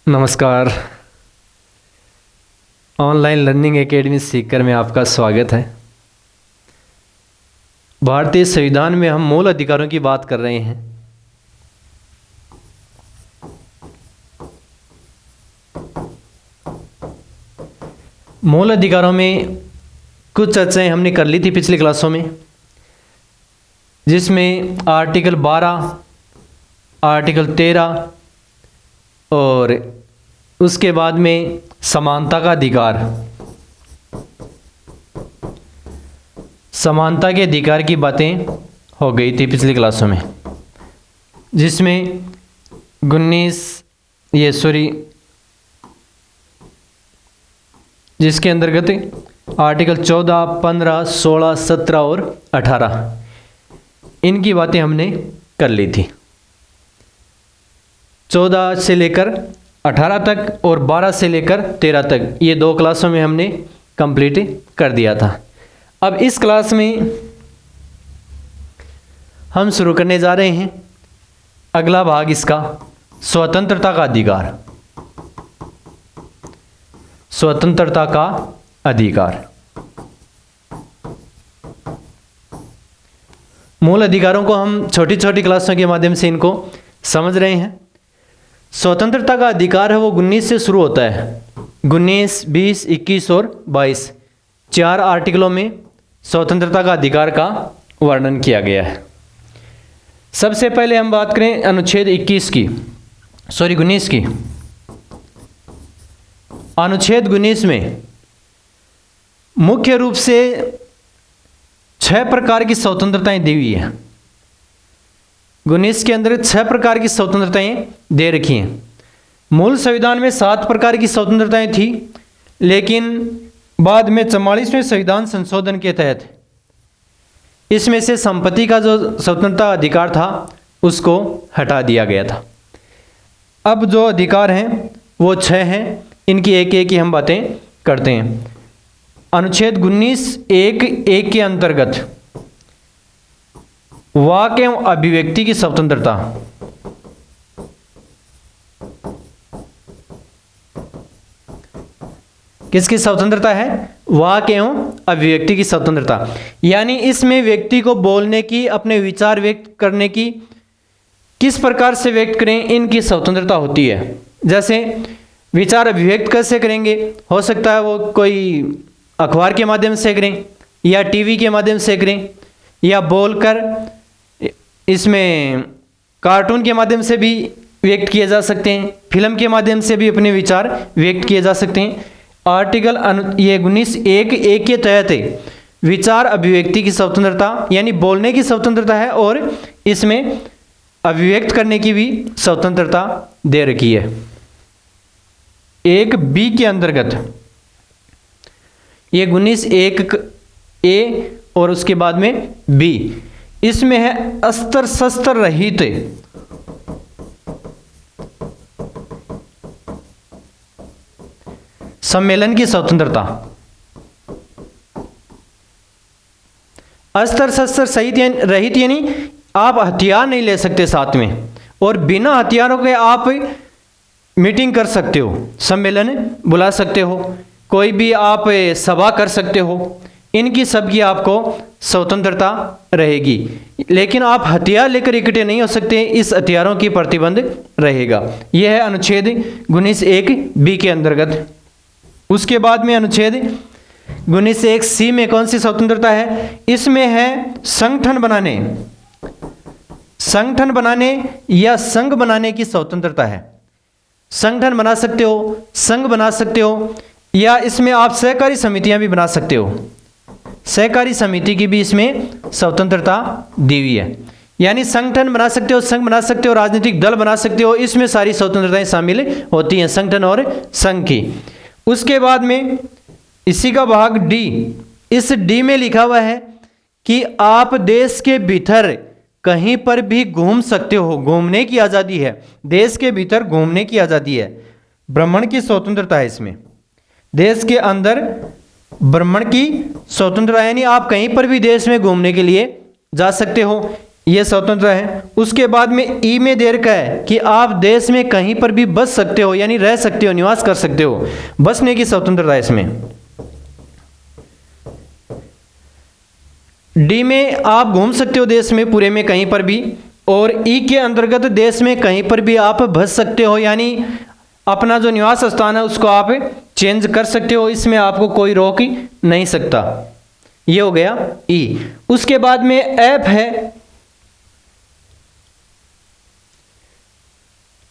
नमस्कार। Online learning academy Sikar में आपका स्वागत है। भारतीय संविधान में हम मूल अधिकारों की बात कर रहे हैं। मूल अधिकारों में कुछ चर्चाएं हमने कर ली थी पिछली क्लासों में, जिसमें आर्टिकल 12, आर्टिकल 13 और उसके बाद में समानता का अधिकार, समानता के अधिकार की बातें हो गई थी पिछली क्लासों में, जिसमें 19 जिसके अंतर्गत आर्टिकल 14, 15, 16, 17 और 18 इनकी बातें हमने कर ली थी। 14 से लेकर 18 तक और 12 से लेकर 13 तक ये दो क्लासों में हमने कंप्लीट कर दिया था। अब इस क्लास में हम शुरू करने जा रहे हैं अगला भाग इसका, स्वतंत्रता का अधिकार। स्वतंत्रता का अधिकार। मूल अधिकारों को हम छोटी छोटी क्लासों के माध्यम से इनको समझ रहे हैं। स्वतंत्रता का अधिकार है वो 19 से शुरू होता है। 19, 20, 21 और 22 चार आर्टिकलों में स्वतंत्रता का अधिकार का वर्णन किया गया है। सबसे पहले हम बात करें अनुच्छेद 19 की। अनुच्छेद 19 में मुख्य रूप से 6 प्रकार की स्वतंत्रताएं दी हुई है। 19 के अंदर 6 प्रकार की स्वतंत्रताएं दे रखी हैं। मूल संविधान में 7 प्रकार की स्वतंत्रताएं थी, लेकिन बाद में 44वें संविधान संशोधन के तहत इसमें से संपत्ति का जो स्वतंत्रता अधिकार था उसको हटा दिया गया था। अब जो अधिकार हैं वो 6 हैं। इनकी एक एक ही हम बातें करते हैं। अनुच्छेद 19(1)(1) के अंतर्गत वाक एवं अभिव्यक्ति की स्वतंत्रता। किसकी स्वतंत्रता है? वाक एवं अभिव्यक्ति की स्वतंत्रता। यानी इसमें व्यक्ति को बोलने की, अपने विचार व्यक्त करने की, किस प्रकार से व्यक्त करें, इनकी स्वतंत्रता होती है। जैसे विचार अभिव्यक्त कैसे करेंगे? हो सकता है वो कोई अखबार के माध्यम से करें, या टीवी के माध्यम से करें, या बोलकर, इसमें कार्टून के माध्यम से भी व्यक्त किए जा सकते हैं, फिल्म के माध्यम से भी अपने विचार व्यक्त किए जा सकते हैं। आर्टिकल ये 19(1)(1) के तहत विचार अभिव्यक्ति की स्वतंत्रता यानी बोलने की स्वतंत्रता है, और इसमें अभिव्यक्त करने की भी स्वतंत्रता दे रखी है। 1(b) के अंतर्गत ये 19(1)(a) और उसके बाद में b, इसमें है अस्त्र शस्त्र रहित सम्मेलन की स्वतंत्रता। अस्त्र शस्त्र सहित रहित यानी आप हथियार नहीं ले सकते साथ में, और बिना हथियारों के आप मीटिंग कर सकते हो, सम्मेलन बुला सकते हो, कोई भी आप सभा कर सकते हो। इनकी सबकी आपको स्वतंत्रता रहेगी, लेकिन आप हथियार लेकर इकट्ठे नहीं हो सकते, इस हथियारों की प्रतिबंध रहेगा। यह है अनुच्छेद 19(1)(b) के अंतर्गत। उसके बाद में अनुच्छेद 19(1)(c) में कौन सी स्वतंत्रता है? इसमें है संगठन बनाने या संघ बनाने की स्वतंत्रता है। संगठन बना सकते हो, संघ बना सकते हो, या इसमें आप सहकारी समितियां भी बना सकते हो। सहकारी समिति की भी इसमें स्वतंत्रता दी हुई है। यानी संगठन बना सकते हो, संघ बना सकते हो, राजनीतिक दल बना सकते हो, इसमें सारी स्वतंत्रताएं शामिल होती हैं, संगठन और संघ की। उसके बाद में इसी का भाग डी, इस डी में लिखा हुआ है कि आप देश के भीतर कहीं पर भी घूम सकते हो, घूमने की आज़ादी है। देश के भीतर घूमने की आज़ादी है, भ्रमण की स्वतंत्रता है। इसमें देश के अंदर भ्रमण की स्वतंत्रता, यानी आप कहीं पर भी देश में घूमने के लिए जा सकते हो। ये स्वतंत्रता है। उसके बाद में ई में दे रखा है कि आप देश में कहीं पर भी बस सकते हो, यानी रह सकते हो, निवास कर सकते हो, बसने की स्वतंत्रता है इसमें। डी में आप घूम सकते हो देश में पूरे में कहीं पर भी, और ई के अंतर्गत देश में कहीं पर भी आप बस सकते हो, यानी अपना जो निवास स्थान है उसको आप चेंज कर सकते हो, इसमें आपको कोई रोक नहीं सकता। ये हो गया ई। उसके बाद में एफ है।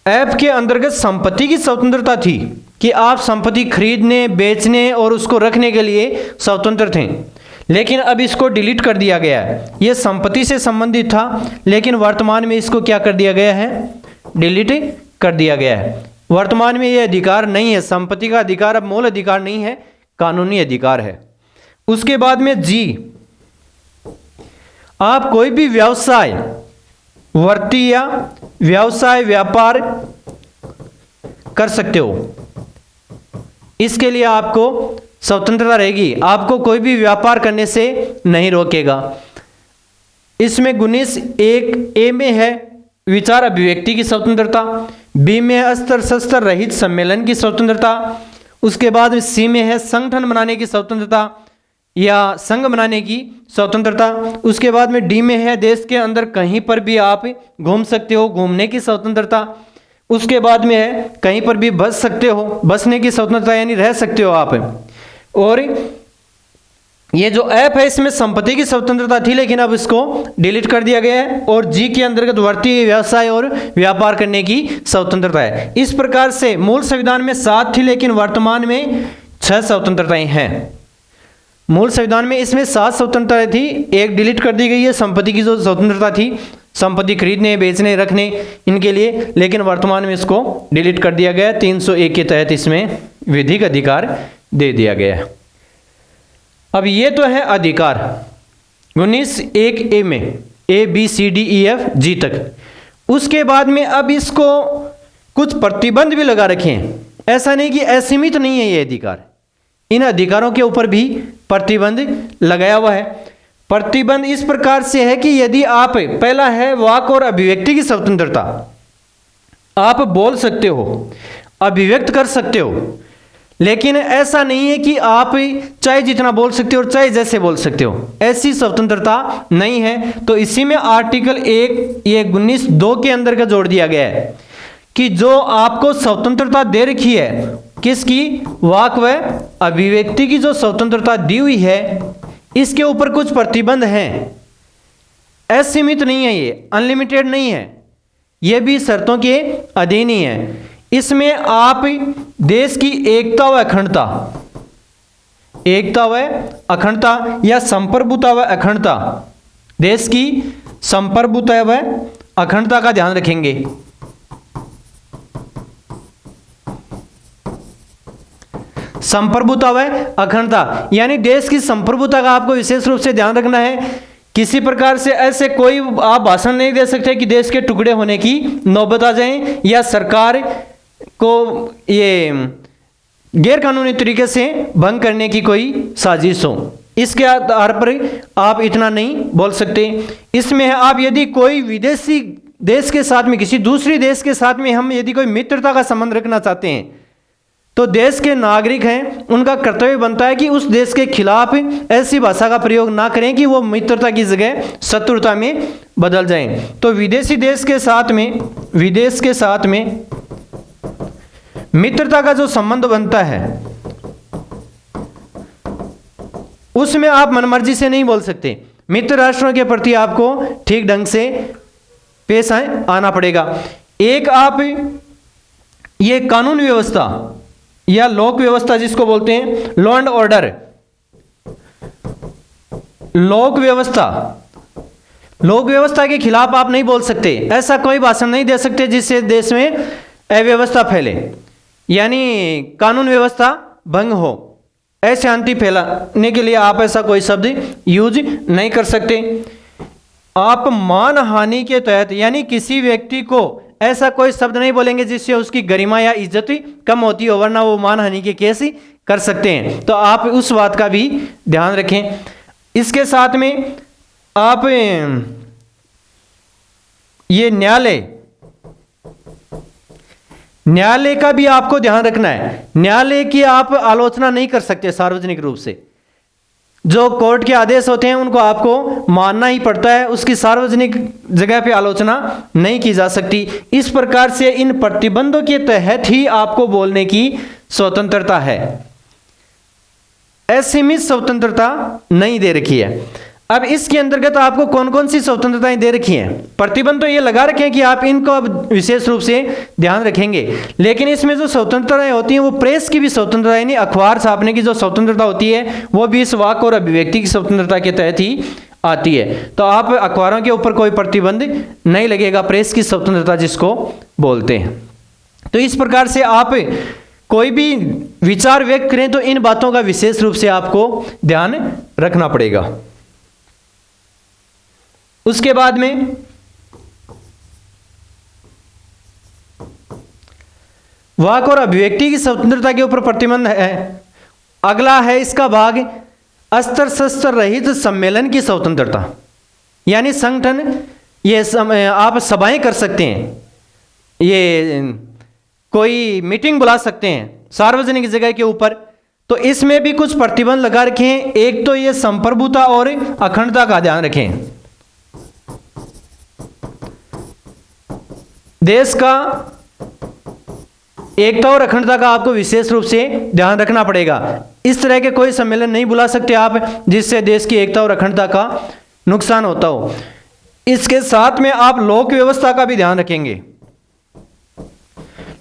एफ के अंतर्गत संपत्ति की स्वतंत्रता थी कि आप संपत्ति खरीदने, बेचने और उसको रखने के लिए स्वतंत्र थे, लेकिन अब इसको डिलीट कर दिया गया है। यह संपत्ति से संबंधित था, लेकिन वर्तमान में इसको क्या कर दिया गया है, डिलीट कर दिया गया है। वर्तमान में यह अधिकार नहीं है, संपत्ति का अधिकार अब मूल अधिकार नहीं है, कानूनी अधिकार है। उसके बाद में जी, आप कोई भी व्यवसाय, वृत्ति या व्यवसाय, व्यापार कर सकते हो, इसके लिए आपको स्वतंत्रता रहेगी, आपको कोई भी व्यापार करने से नहीं रोकेगा। इसमें 19 एक ए में है विचार अभिव्यक्ति की स्वतंत्रता, बी में है अस्त्र शस्त्र रहित सम्मेलन की स्वतंत्रता, उसके बाद सी में है संगठन बनाने की स्वतंत्रता या संघ बनाने की स्वतंत्रता, उसके बाद में डी में है देश के अंदर कहीं पर भी आप घूम सकते हो, घूमने की स्वतंत्रता, उसके बाद में है कहीं पर भी बस सकते हो, बसने की स्वतंत्रता यानी रह सकते हो आप। और ये जो ऐप है इसमें संपत्ति की स्वतंत्रता थी, लेकिन अब इसको डिलीट कर दिया गया है। और जी के अंतर्गत वृत्ति, व्यवसाय और व्यापार करने की स्वतंत्रता है। इस प्रकार से मूल संविधान में 7 थी, लेकिन वर्तमान में 6 स्वतंत्रताएं हैं। मूल संविधान में इसमें 7 स्वतंत्रताएं थी, एक डिलीट कर दी गई है, संपत्ति की जो स्वतंत्रता थी, संपत्ति खरीदने, बेचने, रखने इनके लिए, लेकिन वर्तमान में इसको डिलीट कर दिया गया है। 301 के तहत इसमें विधिक अधिकार दे दिया गया है। अब ये तो है अधिकार 19 एक ए में, A B C D E F G तक। उसके बाद में अब इसको कुछ प्रतिबंध भी लगा रखे हैं, ऐसा नहीं कि असीमित नहीं है ये अधिकार, इन अधिकारों के ऊपर भी प्रतिबंध लगाया हुआ है। प्रतिबंध इस प्रकार से है कि यदि आप, पहला है वाक और अभिव्यक्ति की स्वतंत्रता, आप बोल सकते हो, अभिव्यक्त कर सकते हो, लेकिन ऐसा नहीं है कि आप चाहे जितना बोल सकते हो और चाहे जैसे बोल सकते हो, ऐसी स्वतंत्रता नहीं है। तो इसी में आर्टिकल 1 ये 19(2) के अंदर का जोड़ दिया गया है कि जो आपको स्वतंत्रता दे रखी है, किसकी, वाक व अभिव्यक्ति की जो स्वतंत्रता दी हुई है, इसके ऊपर कुछ प्रतिबंध हैं, असीमित नहीं है, ये अनलिमिटेड नहीं है, ये भी शर्तों के अधीन ही है। इसमें आप देश की एकता व अखंडता, एकता व अखंडता या संप्रभुता व अखंडता, देश की संप्रभुता व अखंडता का ध्यान रखेंगे। संप्रभुता व अखंडता यानी देश की संप्रभुता का आपको विशेष रूप से ध्यान रखना है। किसी प्रकार से ऐसे कोई आप भाषण नहीं दे सकते कि देश के टुकड़े होने की नौबत आ जाए या सरकार को ये गैर कानूनी तरीके से भंग करने की कोई साजिश हो, इसके आधार पर आप इतना नहीं बोल सकते। इसमें है आप यदि कोई विदेशी देश के साथ में, किसी दूसरी देश के साथ में हम यदि कोई मित्रता का संबंध रखना चाहते हैं, तो देश के नागरिक हैं, उनका कर्तव्य बनता है कि उस देश के खिलाफ ऐसी भाषा का प्रयोग ना करें कि वो मित्रता की जगह शत्रुता में बदल जाए। तो विदेशी देश के साथ में, विदेश के साथ में मित्रता का जो संबंध बनता है, उसमें आप मनमर्जी से नहीं बोल सकते। मित्र राष्ट्रों के प्रति आपको ठीक ढंग से पेश आना पड़ेगा। एक आप ये कानून व्यवस्था या लोक व्यवस्था जिसको बोलते हैं, लॉ एंड ऑर्डर, लोक व्यवस्था, लोक व्यवस्था के खिलाफ आप नहीं बोल सकते। ऐसा कोई भाषण नहीं दे सकते जिससे देश में अव्यवस्था फैले, यानी कानून व्यवस्था भंग हो, अशांति फैलाने के लिए आप ऐसा कोई शब्द यूज नहीं कर सकते। आप मानहानि के तहत यानी किसी व्यक्ति को ऐसा कोई शब्द नहीं बोलेंगे जिससे उसकी गरिमा या इज्जत कम होती हो, वरना वो मानहानि के केस कर सकते हैं। तो आप उस बात का भी ध्यान रखें। इसके साथ में आप ये न्यायालय का भी आपको ध्यान रखना है। न्यायालय की आप आलोचना नहीं कर सकते सार्वजनिक रूप से। जो कोर्ट के आदेश होते हैं उनको आपको मानना ही पड़ता है, उसकी सार्वजनिक जगह पे आलोचना नहीं की जा सकती। इस प्रकार से इन प्रतिबंधों के तहत ही आपको बोलने की स्वतंत्रता है, असीमित स्वतंत्रता नहीं दे रखी है। अब इसके अंतर्गत आपको कौन कौन सी स्वतंत्रताएं दे रखी हैं? प्रतिबंध तो ये लगा रखे हैं कि आप इनको अब विशेष रूप से ध्यान रखेंगे, लेकिन इसमें जो स्वतंत्रताएं होती हैं वो प्रेस की भी स्वतंत्रता, यानी अखबार छापने की जो स्वतंत्रता होती है वो भी इस वाक और अभिव्यक्ति की स्वतंत्रता के तहत ही आती है। तो आप अखबारों के ऊपर कोई प्रतिबंध नहीं लगेगा, प्रेस की स्वतंत्रता जिसको बोलते हैं। तो इस प्रकार से आप कोई भी विचार व्यक्त करें तो इन बातों का विशेष रूप से आपको ध्यान रखना पड़ेगा। उसके बाद में वाक और अभिव्यक्ति की स्वतंत्रता के ऊपर प्रतिबंध है। अगला है इसका भाग अस्त्र शस्त्र रहित सम्मेलन की स्वतंत्रता, यानी संगठन, ये आप सभाएं कर सकते हैं, ये कोई मीटिंग बुला सकते हैं सार्वजनिक जगह के ऊपर, तो इसमें भी कुछ प्रतिबंध लगा रखे हैं। एक तो ये संप्रभुता और अखंडता का ध्यान रखें। देश का एकता और अखंडता का आपको विशेष रूप से ध्यान रखना पड़ेगा। इस तरह के कोई सम्मेलन नहीं बुला सकते आप जिससे देश की एकता और अखंडता का नुकसान होता हो। इसके साथ में आप लोक व्यवस्था का भी ध्यान रखेंगे।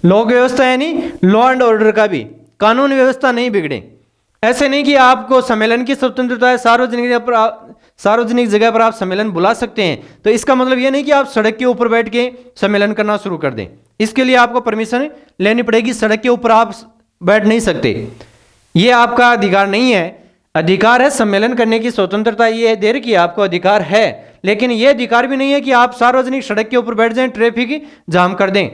लोक व्यवस्था यानी लॉ एंड ऑर्डर का भी, कानून व्यवस्था नहीं बिगड़े। ऐसे नहीं कि आपको सम्मेलन की स्वतंत्रता है, सार्वजनिक जगह पर आप सम्मेलन बुला सकते हैं, तो इसका मतलब यह नहीं कि आप सड़क के ऊपर बैठ के सम्मेलन करना शुरू कर दें। इसके लिए आपको परमिशन लेनी पड़ेगी। सड़क के ऊपर आप बैठ नहीं सकते, ये आपका अधिकार नहीं है। अधिकार है सम्मेलन करने की स्वतंत्रता, ये दे रखी है आपको, अधिकार है, लेकिन ये अधिकार भी नहीं है कि आप सार्वजनिक सड़क के ऊपर बैठ जाएं, ट्रैफिक जाम कर दें।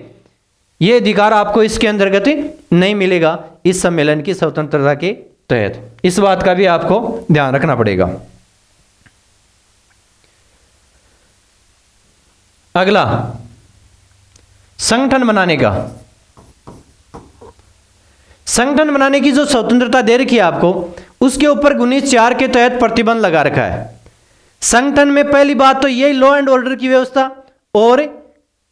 ये अधिकार आपको इसके अंतर्गत नहीं मिलेगा इस सम्मेलन की स्वतंत्रता के तहत। इस बात का भी आपको ध्यान रखना पड़ेगा। अगला संगठन बनाने का। संगठन बनाने की जो स्वतंत्रता दे रखी है आपको, उसके ऊपर 19(4) के तहत प्रतिबंध लगा रखा है। संगठन में पहली बात तो यही लॉ एंड ऑर्डर की व्यवस्था और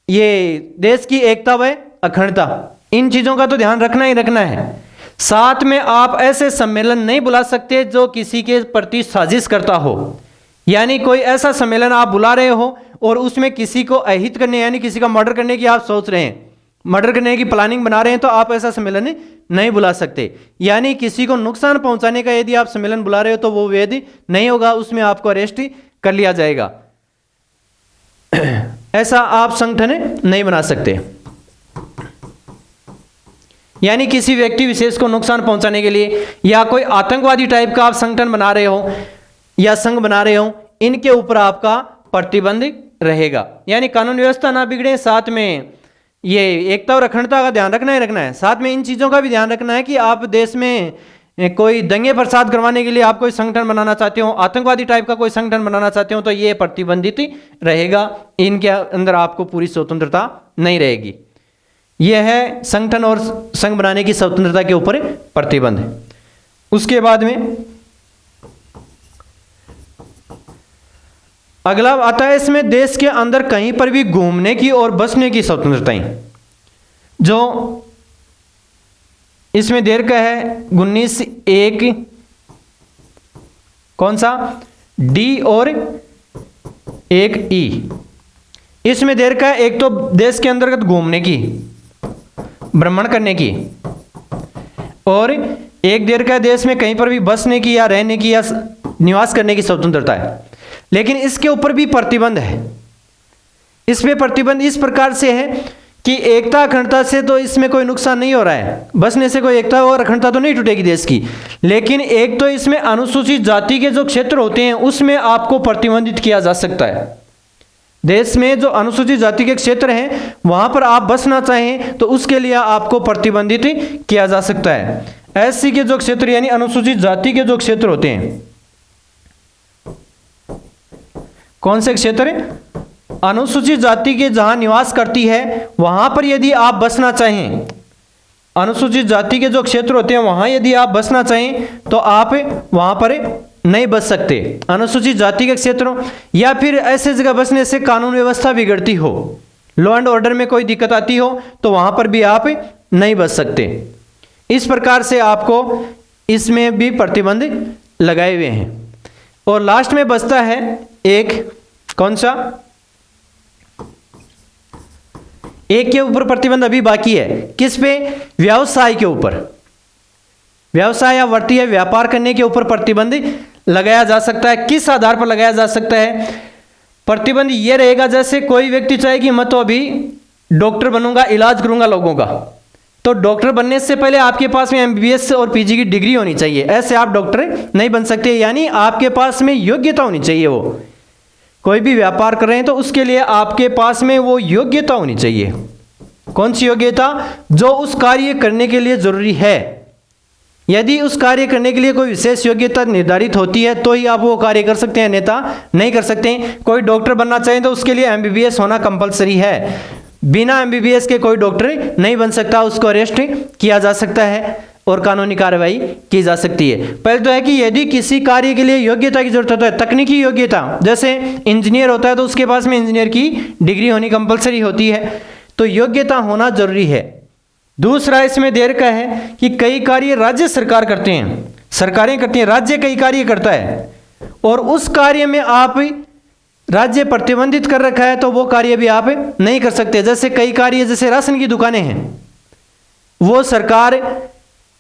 ये देश की एकता व अखंडता, इन चीजों का तो ध्यान रखना ही रखना है। साथ में आप ऐसे सम्मेलन नहीं बुला सकते जो किसी के प्रति साजिश करता हो, यानी कोई ऐसा सम्मेलन आप बुला रहे हो और उसमें किसी को अहित करने, यानी किसी का मर्डर करने की आप सोच रहे हैं, मर्डर करने की प्लानिंग बना रहे हैं, तो आप ऐसा सम्मेलन नहीं बुला सकते। यानी किसी को नुकसान पहुंचाने का यदि आप सम्मेलन बुला रहे हो तो वो वैध नहीं होगा, उसमें आपको अरेस्ट कर लिया जाएगा। ऐसा आप संगठन नहीं बना सकते। यानी किसी व्यक्ति विशेष को नुकसान पहुंचाने के लिए या कोई आतंकवादी टाइप का आप संगठन बना रहे हो या संघ बना रहे हो, इनके ऊपर आपका प्रतिबंध रहेगा। यानी कानून व्यवस्था ना बिगड़े, साथ में ये एकता और अखंडता का ध्यान रखना ही रखना है। साथ में इन चीज़ों का भी ध्यान रखना है कि आप देश में कोई दंगे फसाद करवाने के लिए आप कोई संगठन बनाना चाहते हो, आतंकवादी टाइप का कोई संगठन बनाना चाहते हो, तो ये प्रतिबंधित रहेगा। इनके अंदर आपको पूरी स्वतंत्रता नहीं रहेगी। यह है संगठन और संघ बनाने की स्वतंत्रता के ऊपर प्रतिबंध। उसके बाद में अगला आता है इसमें देश के अंदर कहीं पर भी घूमने की और बसने की स्वतंत्रताएं, जो इसमें देर का है 19(1) कौन सा डी और 1(E). इसमें देर का है एक तो देश के अंतर्गत घूमने की, भ्रमण करने की, और एक देर का देश में कहीं पर भी बसने की या रहने की या निवास करने की स्वतंत्रता है। लेकिन इसके ऊपर भी प्रतिबंध है। इसमें प्रतिबंध इस प्रकार से है कि एकता अखंडता से तो इसमें कोई नुकसान नहीं हो रहा है, बसने से कोई एकता और अखंडता तो नहीं टूटेगी देश की। लेकिन एक तो इसमें अनुसूचित जाति के जो क्षेत्र होते हैं उसमें आपको प्रतिबंधित किया जा सकता है। देश में जो अनुसूचित जाति के क्षेत्र हैं वहां पर आप बसना चाहें तो उसके लिए आपको प्रतिबंधित किया जा सकता है। एससी के जो क्षेत्र यानी अनुसूचित जाति के जो क्षेत्र होते हैं, कौन से क्षेत्र है अनुसूचित जाति के जहां निवास करती है वहां पर यदि आप बसना चाहें, अनुसूचित जाति के जो क्षेत्र होते हैं वहां यदि आप बसना चाहें तो आप वहां पर नहीं बस सकते। अनुसूचित जाति के क्षेत्रों या फिर ऐसे जगह बसने से कानून व्यवस्था बिगड़ती हो, लॉ एंड ऑर्डर में कोई दिक्कत आती हो तो वहां पर भी आप नहीं बस सकते। इस प्रकार से आपको इसमें भी प्रतिबंध लगाए हुए हैं। और लास्ट में बचता है एक, कौन सा, एक के ऊपर प्रतिबंध अभी बाकी है। किस पे? व्यवसाय के ऊपर, व्यवसाय या वृत्ति या व्यापार करने के ऊपर प्रतिबंध लगाया जा सकता है। किस आधार पर लगाया जा सकता है? प्रतिबंध ये रहेगा, जैसे कोई व्यक्ति चाहे कि मैं तो अभी डॉक्टर बनूंगा, इलाज करूंगा लोगों का, तो डॉक्टर बनने से पहले आपके पास में एमबीबीएस और पीजी की डिग्री होनी चाहिए, ऐसे आप डॉक्टर नहीं बन सकते। यानी आपके पास में योग्यता होनी चाहिए। वो कोई भी व्यापार कर रहे हैं तो उसके लिए आपके पास में वो योग्यता होनी चाहिए। कौन सी योग्यता? जो उस कार्य करने के लिए जरूरी है। यदि उस कार्य करने के लिए कोई विशेष योग्यता निर्धारित होती है तो ही आप वो कार्य कर सकते हैं, अन्यथा नहीं कर सकते। कोई डॉक्टर बनना चाहे तो उसके लिए एमबीबीएस होना कंपलसरी है। बिना एमबीबीएस के कोई डॉक्टर नहीं बन सकता, उसको अरेस्ट किया जा सकता है और कानूनी कार्रवाई की जा सकती है। पहले तो है कि यदि किसी कार्य के लिए योग्यता की जरूरत होता है, तकनीकी योग्यता, जैसे इंजीनियर होता है तो उसके पास में इंजीनियर की डिग्री होनी कंपलसरी होती है, तो योग्यता होना जरूरी है। दूसरा इसमें देर का है कि कई कार्य राज्य सरकार करते हैं, सरकारें करती हैं, राज्य कई कार्य करता है और उस कार्य में आप राज्य प्रतिबंधित कर रखा है तो वो कार्य भी आप नहीं कर सकते। जैसे कई कार्य, जैसे राशन की दुकानें हैं, वो सरकार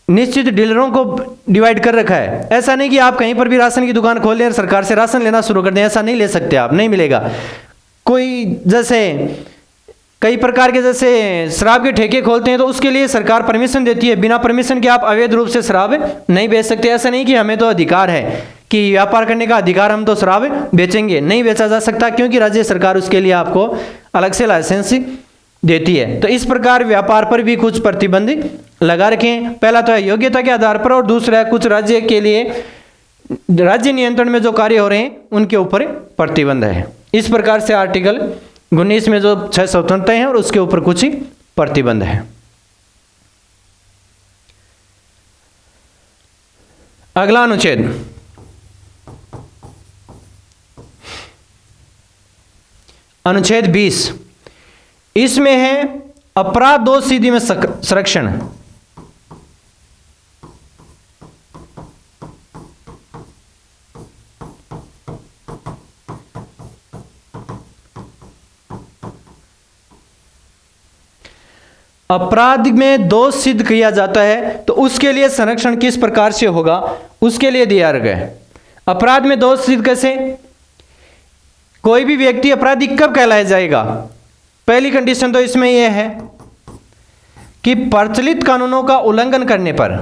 निश्चित डीलरों को डिवाइड कर रखा है। ऐसा नहीं कि आप कहीं पर भी राशन की दुकान खोल लें और सरकार से राशन लेना शुरू कर दें, ऐसा नहीं ले सकते आप, नहीं मिलेगा। कोई जैसे कई प्रकार के जैसे शराब के ठेके खोलते हैं तो उसके लिए सरकार परमिशन देती है, बिना परमिशन के आप अवैध रूप से शराब नहीं बेच सकते। ऐसा नहीं कि हमें तो अधिकार है कि व्यापार करने का अधिकार, हम तो शराब बेचेंगे, नहीं बेचा जा सकता, क्योंकि राज्य सरकार उसके लिए आपको अलग से लाइसेंस देती है। तो इस प्रकार व्यापार पर भी कुछ प्रतिबंध लगा रखे हैं। पहला तो है योग्यता के आधार पर और दूसरा है कुछ राज्य के लिए, राज्य नियंत्रण में जो कार्य हो रहे हैं उनके ऊपर प्रतिबंध है। इस प्रकार से आर्टिकल 19 में जो 6 स्वतंत्रताएं हैं और उसके ऊपर कुछ प्रतिबंध है। अगला अनुच्छेद, अनुच्छेद 20, इसमें है अपराध दोष सिद्धि में संरक्षण। अपराध में दोष सिद्ध किया जाता है तो उसके लिए संरक्षण किस प्रकार से होगा, उसके लिए दिया गया है। अपराध में दोष सिद्ध कैसे? कोई भी व्यक्ति अपराधी कब कहलाया जाएगा? पहली कंडीशन तो इसमें यह है कि प्रचलित कानूनों का उल्लंघन करने पर,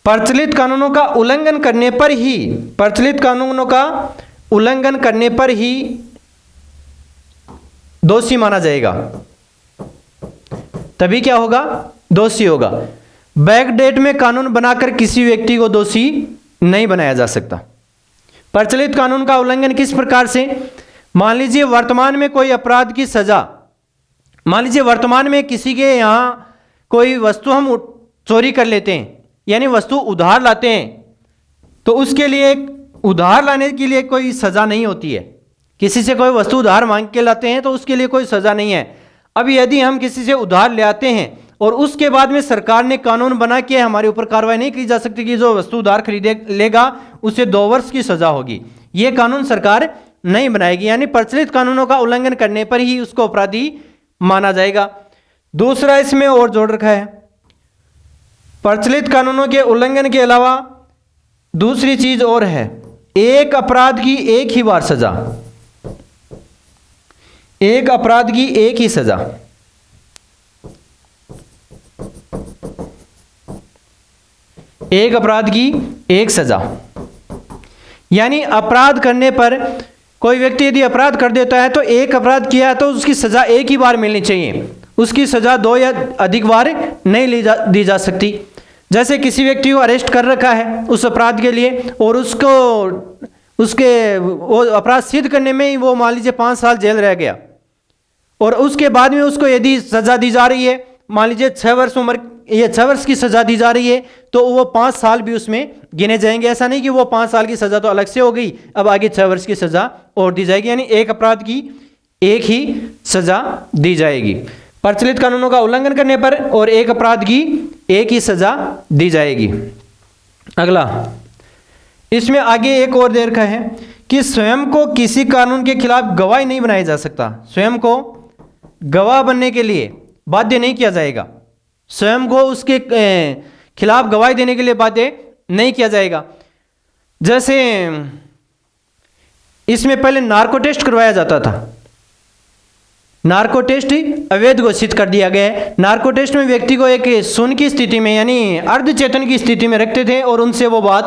प्रचलित कानूनों का उल्लंघन करने पर ही, प्रचलित कानूनों का उल्लंघन करने पर ही दोषी माना जाएगा, तभी क्या होगा? दोषी होगा। बैकडेट में कानून बनाकर किसी व्यक्ति को दोषी नहीं बनाया जा सकता। प्रचलित कानून का उल्लंघन किस प्रकार से? मान लीजिए वर्तमान में कोई अपराध की सजा, मान लीजिए वर्तमान में किसी के यहां कोई वस्तु हम चोरी कर लेते हैं, यानी वस्तु उधार लाते हैं, तो उसके लिए उधार लाने के लिए कोई सजा नहीं होती है। किसी से कोई वस्तु उधार मांग के लाते हैं तो उसके लिए कोई सजा नहीं है। अब यदि हम किसी से उधार ले आते हैं और उसके बाद में सरकार ने कानून बना के हमारे ऊपर कार्रवाई नहीं की जा सकती कि जो वस्तु उधार खरीदे लेगा उसे 2 वर्ष की सजा होगी, ये कानून सरकार नहीं बनाएगी। यानी प्रचलित कानूनों का उल्लंघन करने पर ही उसको अपराधी माना जाएगा। दूसरा इसमें और जोड़ रखा है, प्रचलित कानूनों के उल्लंघन के अलावा दूसरी चीज और है, एक अपराध की एक ही बार सजा, एक अपराध की एक ही सजा। एक अपराध की एक सजा, यानी अपराध करने पर कोई व्यक्ति यदि अपराध कर देता है तो एक अपराध किया है तो उसकी सजा एक ही बार मिलनी चाहिए, उसकी सजा 2 या अधिक बार नहीं दी जा सकती। जैसे किसी व्यक्ति को अरेस्ट कर रखा है उस अपराध के लिए और वो अपराध सिद्ध करने में ही वो मान लीजिए 5 साल जेल रह गया, और उसके बाद में उसको यदि सजा दी जा रही है, मान लीजिए 6 वर्ष उम्र, ये 6 वर्ष की सजा दी जा रही है, तो वो 5 साल भी उसमें गिने जाएंगे। ऐसा नहीं कि वो 5 साल की सजा तो अलग से हो गई, अब आगे 6 वर्ष की सजा और दी जाएगी, यानी एक अपराध की एक ही सजा दी जाएगी प्रचलित कानूनों का उल्लंघन करने पर, और एक अपराध की एक ही सजा दी जाएगी। अगला, इसमें आगे एक और देर का है कि स्वयं को किसी कानून के खिलाफ गवाह नहीं बनाया जा सकता। स्वयं को गवाह बनने के लिए बाध्य नहीं किया जाएगा, स्वयं को उसके खिलाफ गवाही देने के लिए बाध्य नहीं किया जाएगा। जैसे इसमें पहले नार्को टेस्ट करवाया जाता था, नार्को टेस्ट अवैध घोषित कर दिया गया है। नार्को टेस्ट में व्यक्ति को एक सुन्न की स्थिति में यानी अर्धचेतन की स्थिति में रखते थे और उनसे वो बात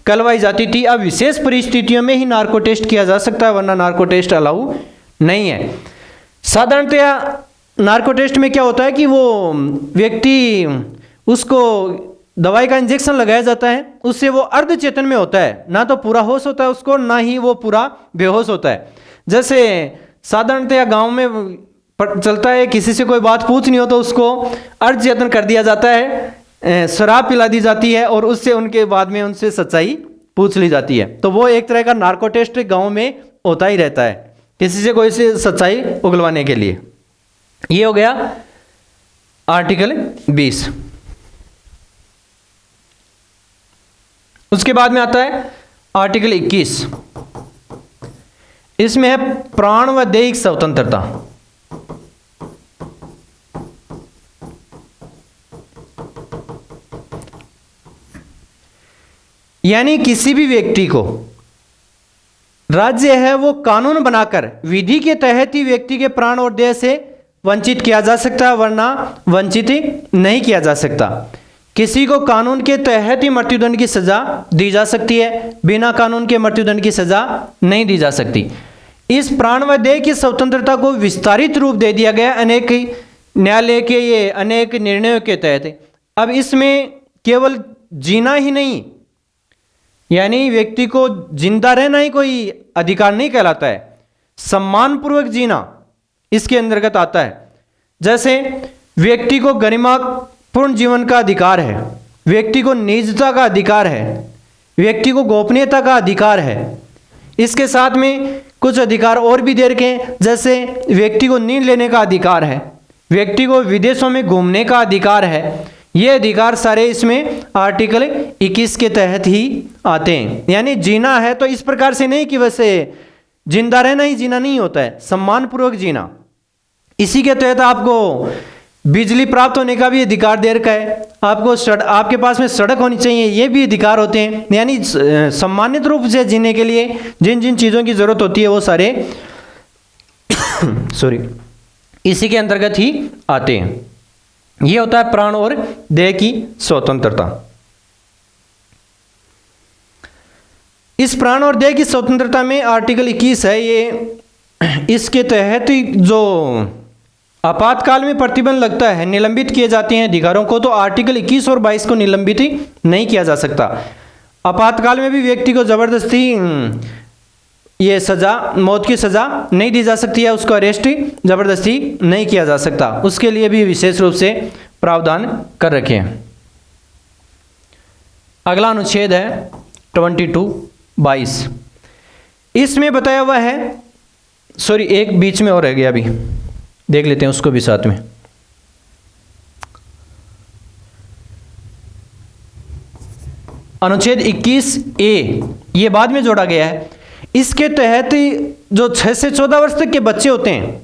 कहलवाई जाती थी। अब विशेष परिस्थितियों में ही नार्को टेस्ट किया जा सकता है, वरना नार्को टेस्ट अलाउ नहीं है। साधारणतया नार्को टेस्ट में क्या होता है कि वो व्यक्ति, उसको दवाई का इंजेक्शन लगाया जाता है, उससे वो अर्धचेतन में होता है, ना तो पूरा होश होता है उसको, ना ही वो पूरा बेहोश होता है। जैसे साधारणतया गांव में चलता है, किसी से कोई बात पूछनी हो तो उसको अर्धचेतन कर दिया जाता है, शराब पिला दी जाती है और उससे उनके बाद में उनसे सच्चाई पूछ ली जाती है। तो वो एक तरह का नार्को टेस्ट गाँव में होता ही रहता है, किसी से कोई से सच्चाई उगलवाने के लिए। ये हो गया आर्टिकल 20। उसके बाद में आता है आर्टिकल 21। इसमें है प्राण व दैहिक स्वतंत्रता। यानी किसी भी व्यक्ति को राज्य है वो कानून बनाकर विधि के तहत ही व्यक्ति के प्राण और देह से वंचित किया जा सकता है, वरना वंचित नहीं किया जा सकता। किसी को कानून के तहत ही मृत्युदंड की सजा दी जा सकती है, बिना कानून के मृत्युदंड की सजा नहीं दी जा सकती। इस प्राण व देह की स्वतंत्रता को विस्तारित रूप दे दिया गया अनेक न्यायालय के ये अनेक निर्णयों के तहत। अब इसमें केवल जीना ही नहीं, यानी व्यक्ति को जिंदा रहना ही कोई अधिकार नहीं कहलाता है, सम्मानपूर्वक जीना इसके अंतर्गत आता है। जैसे व्यक्ति को गरिमापूर्ण जीवन का अधिकार है, व्यक्ति को निजता का अधिकार है, व्यक्ति को गोपनीयता का अधिकार है। इसके साथ में कुछ अधिकार और भी दे रखे हैं, जैसे व्यक्ति को नींद लेने का अधिकार है, व्यक्ति को विदेशों में घूमने का अधिकार है। ये अधिकार सारे इसमें आर्टिकल 21 के तहत ही आते हैं। यानी जीना है तो इस प्रकार से नहीं कि वैसे जिंदा रहना ही जीना नहीं होता है, सम्मानपूर्वक जीना। इसी के तहत आपको बिजली प्राप्त होने का भी अधिकार दे रखा है, आपको आपके पास में सड़क होनी चाहिए, ये भी अधिकार होते हैं। यानी सम्मानित रूप से जीने के लिए जिन जिन चीज़ों की ज़रूरत होती है वो सारे इसी के अंतर्गत ही आते हैं। ये होता है प्राण और देह की स्वतंत्रता। इस प्राण और देह की स्वतंत्रता में आर्टिकल 21 है, ये इसके तहत जो आपातकाल में प्रतिबंध लगता है, निलंबित किए जाते हैं अधिकारों को, तो आर्टिकल 21 और 22 को निलंबित ही नहीं किया जा सकता। आपातकाल में भी व्यक्ति को जबरदस्ती ये सजा, मौत की सजा नहीं दी जा सकती है, उसको अरेस्ट जबरदस्ती नहीं किया जा सकता, उसके लिए भी विशेष रूप से प्रावधान कर रखे हैं। अगला अनुच्छेद है 22(22). इसमें बताया हुआ है, एक बीच में और रह गया, अभी देख लेते हैं उसको भी साथ में। अनुच्छेद 21(a) ये बाद में जोड़ा गया है। इसके तहत जो 6 से 14 वर्ष तक के बच्चे होते हैं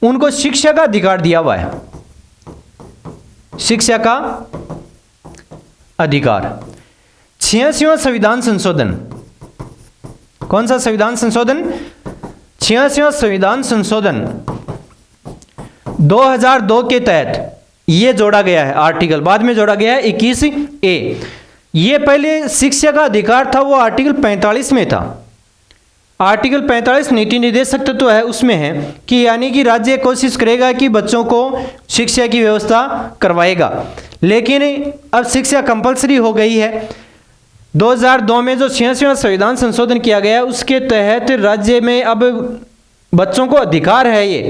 उनको शिक्षा का अधिकार दिया हुआ है, शिक्षा का अधिकार। 86वां संविधान संशोधन, कौन सा संविधान संशोधन? 86वां संविधान संशोधन 2002 के तहत ये जोड़ा गया है आर्टिकल, बाद में जोड़ा गया है 21(a). ये पहले शिक्षा का अधिकार था, वो आर्टिकल 45 में था। आर्टिकल 45 नीति निर्देशक तत्व है, उसमें है कि यानी कि राज्य कोशिश करेगा कि बच्चों को शिक्षा की व्यवस्था करवाएगा। लेकिन अब शिक्षा कंपलसरी हो गई है। 2002 में जो 86वां संविधान संशोधन किया गया उसके तहत राज्य में अब बच्चों को अधिकार है ये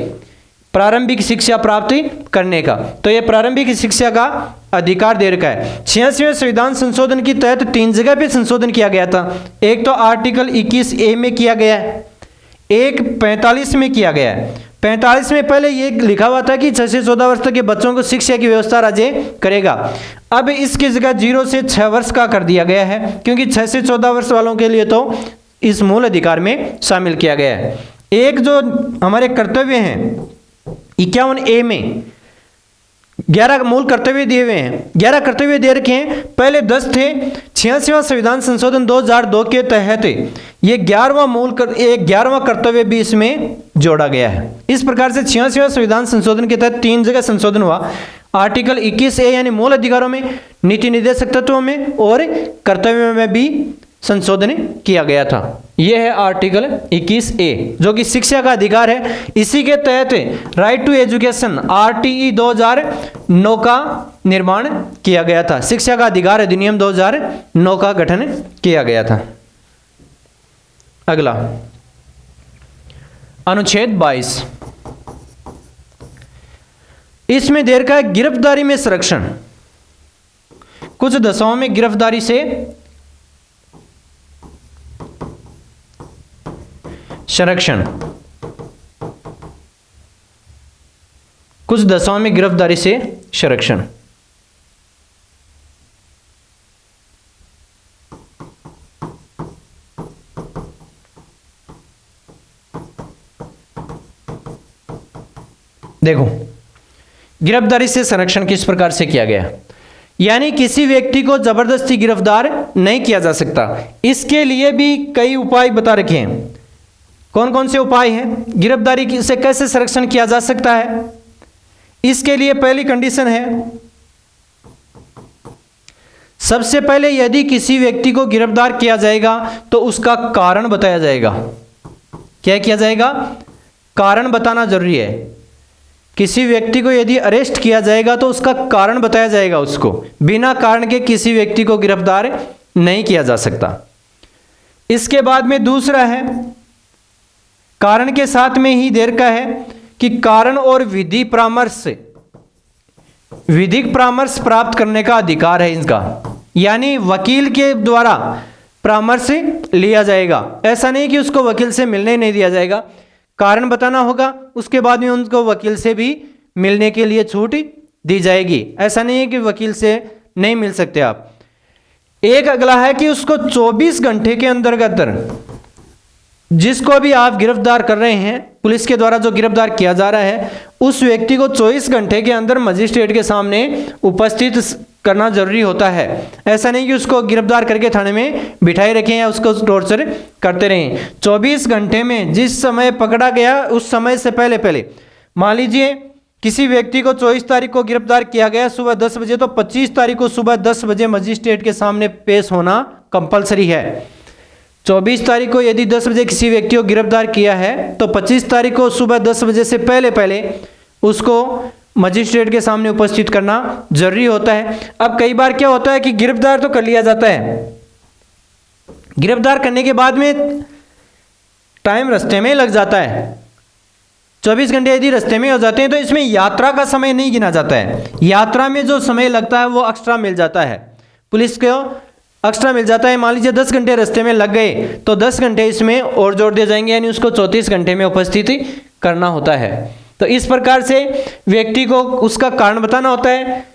प्रारंभिक शिक्षा प्राप्त करने का। तो ये प्रारंभिक शिक्षा का अधिकार दे रखा है। 86वें संविधान संशोधन के तहत 3 जगह पे संशोधन किया गया था। एक तो आर्टिकल 21A में किया गया है, एक 45 में किया गया है। 45 में पहले ये लिखा हुआ था कि 6 से 14 वर्ष तक के बच्चों को शिक्षा की व्यवस्था राज्य करेगा। अब इसकी जगह 0 से 6 वर्ष का कर दिया गया है, क्योंकि 6 से 14 वर्ष वालों के लिए तो इस मूल अधिकार में शामिल किया गया है। एक जो हमारे कर्तव्य हैं 51A में 11 मूल कर्तव्य दिए हुए हैं, 11 कर्तव्य दे रखे हैं। पहले 10 थे। 86वां संविधान संशोधन 2002 के तहत ये 11वां कर्तव्य भी इसमें जोड़ा गया है। इस प्रकार से 86वां संविधान संशोधन के तहत 3 जगह संशोधन हुआ। आर्टिकल 21A यानी मूल अधिकारों में, नीति निर्देशक तत्वों में और कर्तव्यों में भी संशोधन किया गया था। यह है आर्टिकल 21A जो कि शिक्षा का अधिकार है। इसी के तहत राइट टू एजुकेशन RTE 2009 का निर्माण किया गया था। शिक्षा का अधिकार अधिनियम 2009 का गठन किया गया था। अगला अनुच्छेद 22, इसमें दे रखा है गिरफ्तारी में संरक्षण। कुछ दशाओं में गिरफ्तारी से संरक्षण, कुछ दशाओं में गिरफ्तारी से संरक्षण। देखो गिरफ्तारी से संरक्षण किस प्रकार से किया गया, यानी किसी व्यक्ति को जबरदस्ती गिरफ्तार नहीं किया जा सकता। इसके लिए भी कई उपाय बता रखे हैं। कौन कौन से उपाय हैं, गिरफ्तारी से कैसे संरक्षण किया जा सकता है। इसके लिए पहली कंडीशन है, सबसे पहले यदि किसी व्यक्ति को गिरफ्तार किया जाएगा तो उसका कारण बताया जाएगा। क्या किया जाएगा, कारण बताना जरूरी है। किसी व्यक्ति को यदि अरेस्ट किया जाएगा तो उसका कारण बताया जाएगा। उसको बिना कारण के किसी व्यक्ति को गिरफ्तार नहीं किया जा सकता। इसके बाद में दूसरा है, कारण के साथ में ही देर का है कि कारण और विधिक परामर्श प्राप्त करने का अधिकार है इनका, यानी वकील के द्वारा परामर्श लिया जाएगा। ऐसा नहीं कि उसको वकील से मिलने नहीं दिया जाएगा, कारण बताना होगा, उसके बाद में उनको वकील से भी मिलने के लिए छूट दी जाएगी। ऐसा नहीं है कि वकील से नहीं मिल सकते आप। एक अगला है कि उसको 24 घंटे के अंतर्गत जिसको भी आप गिरफ्तार कर रहे हैं, पुलिस के द्वारा जो गिरफ्तार किया जा रहा है, उस व्यक्ति को 24 घंटे के अंदर मजिस्ट्रेट के सामने उपस्थित करना जरूरी होता है। ऐसा नहीं कि उसको गिरफ्तार करके थाने में बिठाए रखें या उसको टॉर्चर करते रहें। 24 घंटे में जिस समय पकड़ा गया उस समय से पहले मान लीजिए किसी व्यक्ति को 24 तारीख को गिरफ्तार किया गया सुबह 10 बजे, तो 25 तारीख को सुबह 10 बजे मजिस्ट्रेट के सामने पेश होना कंपलसरी है। 24 तारीख को यदि 10 बजे किसी व्यक्ति को गिरफ्तार किया है तो 25 तारीख को सुबह 10 बजे से पहले उसको मजिस्ट्रेट के सामने उपस्थित करना जरूरी होता है। अब कई बार क्या होता है कि गिरफ्तार तो कर लिया जाता है, गिरफ्तार करने के बाद में टाइम रास्ते में लग जाता है। 24 घंटे यदि रास्ते में हो जाते हैं तो इसमें यात्रा का समय नहीं गिना जाता है। यात्रा में जो समय लगता है वो एक्स्ट्रा मिल जाता है, पुलिस को एक्स्ट्रा मिल जाता है। मान लीजिए 10 घंटे रास्ते में लग गए तो 10 घंटे इसमें और जोड़ दिए जाएंगे, यानी उसको 34 घंटे में उपस्थिति करना होता है। तो इस प्रकार से व्यक्ति को उसका कारण बताना होता है,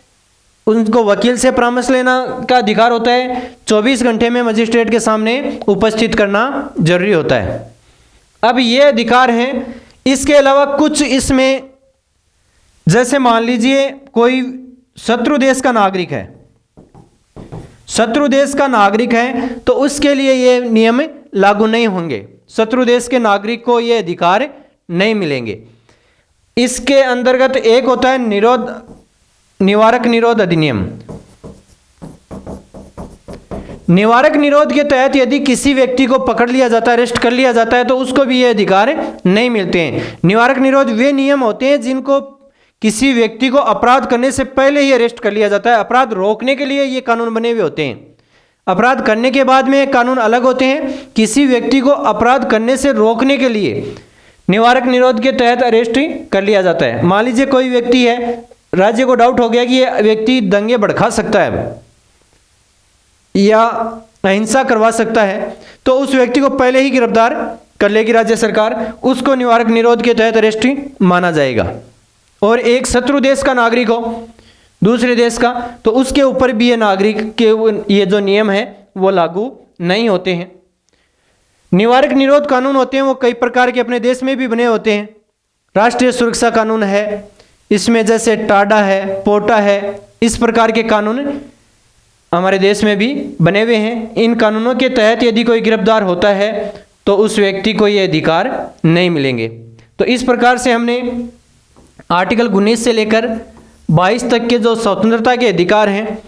उनको वकील से परामर्श लेना का अधिकार होता है, 24 घंटे में मजिस्ट्रेट के सामने उपस्थित करना जरूरी होता है। अब ये अधिकार हैं। इसके अलावा कुछ इसमें, जैसे मान लीजिए कोई शत्रु देश का नागरिक है, शत्रु देश का नागरिक है तो उसके लिए ये नियम लागू नहीं होंगे। शत्रु देश के नागरिक को ये अधिकार नहीं मिलेंगे। इसके अंतर्गत एक होता है निवारक निरोध अधिनियम। निवारक निरोध के तहत यदि किसी व्यक्ति को पकड़ लिया जाता है, अरेस्ट कर लिया जाता है, तो उसको भी ये अधिकार नहीं मिलते हैं। निवारक निरोध वे नियम होते हैं जिनको किसी व्यक्ति को अपराध करने से पहले ही अरेस्ट कर लिया जाता है। अपराध रोकने के लिए ये कानून बने हुए होते हैं, अपराध करने के बाद में कानून अलग होते हैं। किसी व्यक्ति को अपराध करने से रोकने के लिए निवारक निरोध के तहत अरेस्ट कर लिया जाता है। मान लीजिए कोई व्यक्ति है, राज्य को डाउट हो गया कि ये व्यक्ति दंगे भड़का सकता है या अहिंसा करवा सकता है, तो उस व्यक्ति को पहले ही गिरफ्तार कर लेगी राज्य सरकार, उसको निवारक निरोध के तहत अरेस्ट माना जाएगा। और एक शत्रु देश का नागरिक हो, दूसरे देश का, तो उसके ऊपर भी ये नागरिक के ये जो नियम है वो लागू नहीं होते हैं। निवारक निरोध कानून होते हैं वो कई प्रकार के अपने देश में भी बने होते हैं। राष्ट्रीय सुरक्षा कानून है, इसमें जैसे टाडा है, पोटा है, इस प्रकार के कानून हमारे देश में भी बने हुए हैं। इन कानूनों के तहत यदि कोई गिरफ्तार होता है तो उस व्यक्ति को ये अधिकार नहीं मिलेंगे। तो इस प्रकार से हमने आर्टिकल 19 से लेकर 22 तक के जो स्वतंत्रता के अधिकार हैं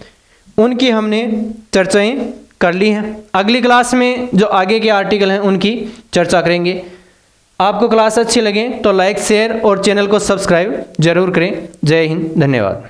उनकी हमने चर्चाएं कर ली हैं। अगली क्लास में जो आगे के आर्टिकल हैं उनकी चर्चा करेंगे। आपको क्लास अच्छी लगे तो लाइक, शेयर और चैनल को सब्सक्राइब जरूर करें। जय हिंद, धन्यवाद।